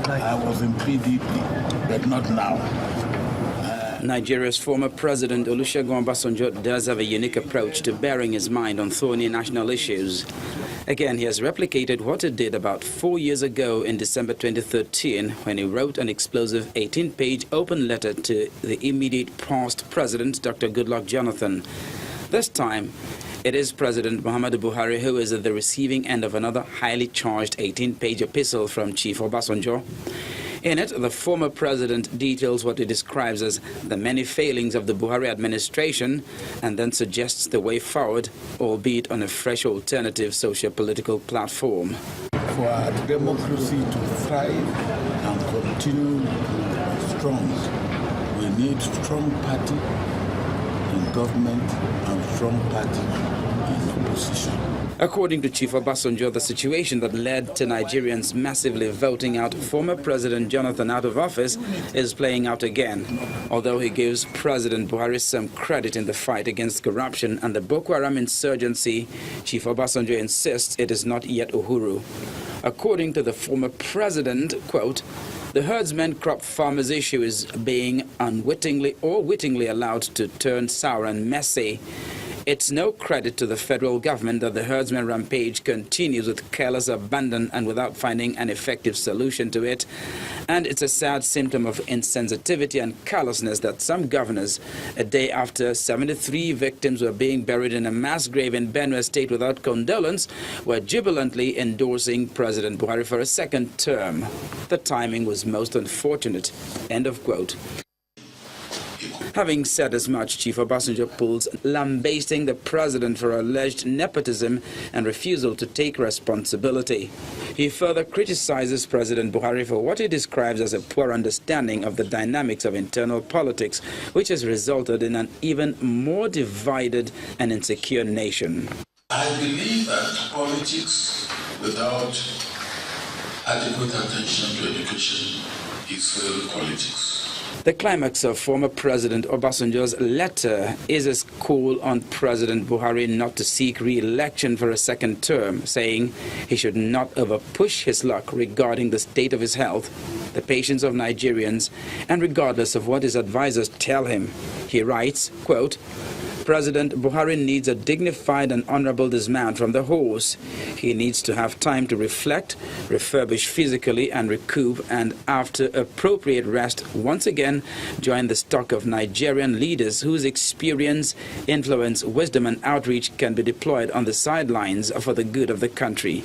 I was in PDP, but not now. Nigeria's former president Olusegun Obasanjo does have a unique approach to bearing his mind on thorny national issues. Again, he has replicated what he did about 4 years ago in December 2013 when he wrote an explosive 18-page open letter to the immediate past president, Dr. Goodluck Jonathan. This time, it is President Muhammadu Buhari who is at the receiving end of another highly charged 18-page epistle from Chief Obasanjo. In it, the former president details what he describes as the many failings of the Buhari administration and then suggests the way forward, albeit on a fresh alternative socio-political platform. For our democracy to thrive and continue strong, we need strong party in government and strong party in opposition. According to Chief Obasanjo, the situation that led to Nigerians massively voting out former President Jonathan out of office is playing out again. Although he gives President Buhari some credit in the fight against corruption and the Boko Haram insurgency, Chief Obasanjo insists it is not yet Uhuru. According to the former president, quote, "The herdsmen crop farmers issue is being unwittingly or wittingly allowed to turn sour and messy. It's no credit to the federal government that the herdsman rampage continues with careless abandon and without finding an effective solution to it. And it's a sad symptom of insensitivity and callousness that some governors, a day after 73 victims were being buried in a mass grave in Benue State without condolence, were jubilantly endorsing President Buhari for a second term. The timing was most unfortunate." End of quote. Having said as much, Chief Obasanjo pulls lambasting the president for alleged nepotism and refusal to take responsibility. He further criticizes President Buhari for what he describes as a poor understanding of the dynamics of internal politics, which has resulted in an even more divided and insecure nation. I believe that politics without adequate attention to education is failed politics. The climax of former President Obasanjo's letter is his call on President Buhari not to seek re-election for a second term, saying he should not overpush his luck regarding the state of his health, the patience of Nigerians, and regardless of what his advisors tell him. He writes, quote, "President Buhari needs a dignified and honorable dismount from the horse. He needs to have time to reflect, refurbish physically and recoup, and after appropriate rest, once again join the stock of Nigerian leaders whose experience, influence, wisdom and outreach can be deployed on the sidelines for the good of the country."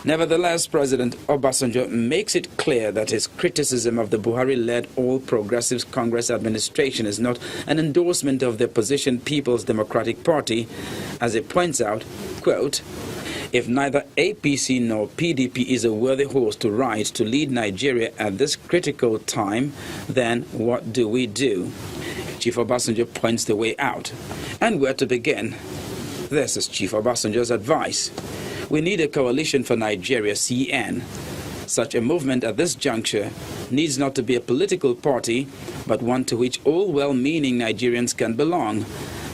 Nevertheless, President Obasanjo makes it clear that his criticism of the Buhari-led All Progressives Congress administration is not an endorsement of the opposition People's Democratic Party. As he points out, quote, "If neither APC nor PDP is a worthy horse to ride to lead Nigeria at this critical time, then what do we do?" Chief Obasanjo points the way out. And where to begin? This is Chief Obasanjo's advice. We need a coalition for Nigeria, CN. Such a movement at this juncture needs not to be a political party, but one to which all well-meaning Nigerians can belong.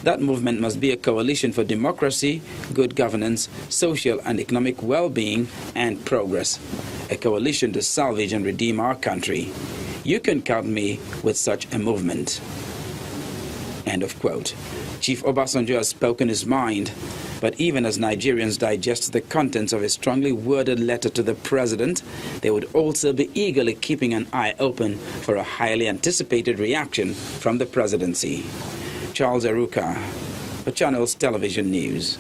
That movement must be a coalition for democracy, good governance, social and economic well-being, and progress. A coalition to salvage and redeem our country. You can count me with such a movement. End of quote. Chief Obasanjo has spoken his mind. But even as Nigerians digest the contents of a strongly worded letter to the president, they would also be eagerly keeping an eye open for a highly anticipated reaction from the presidency. Charles Aruka, for Channels Television News.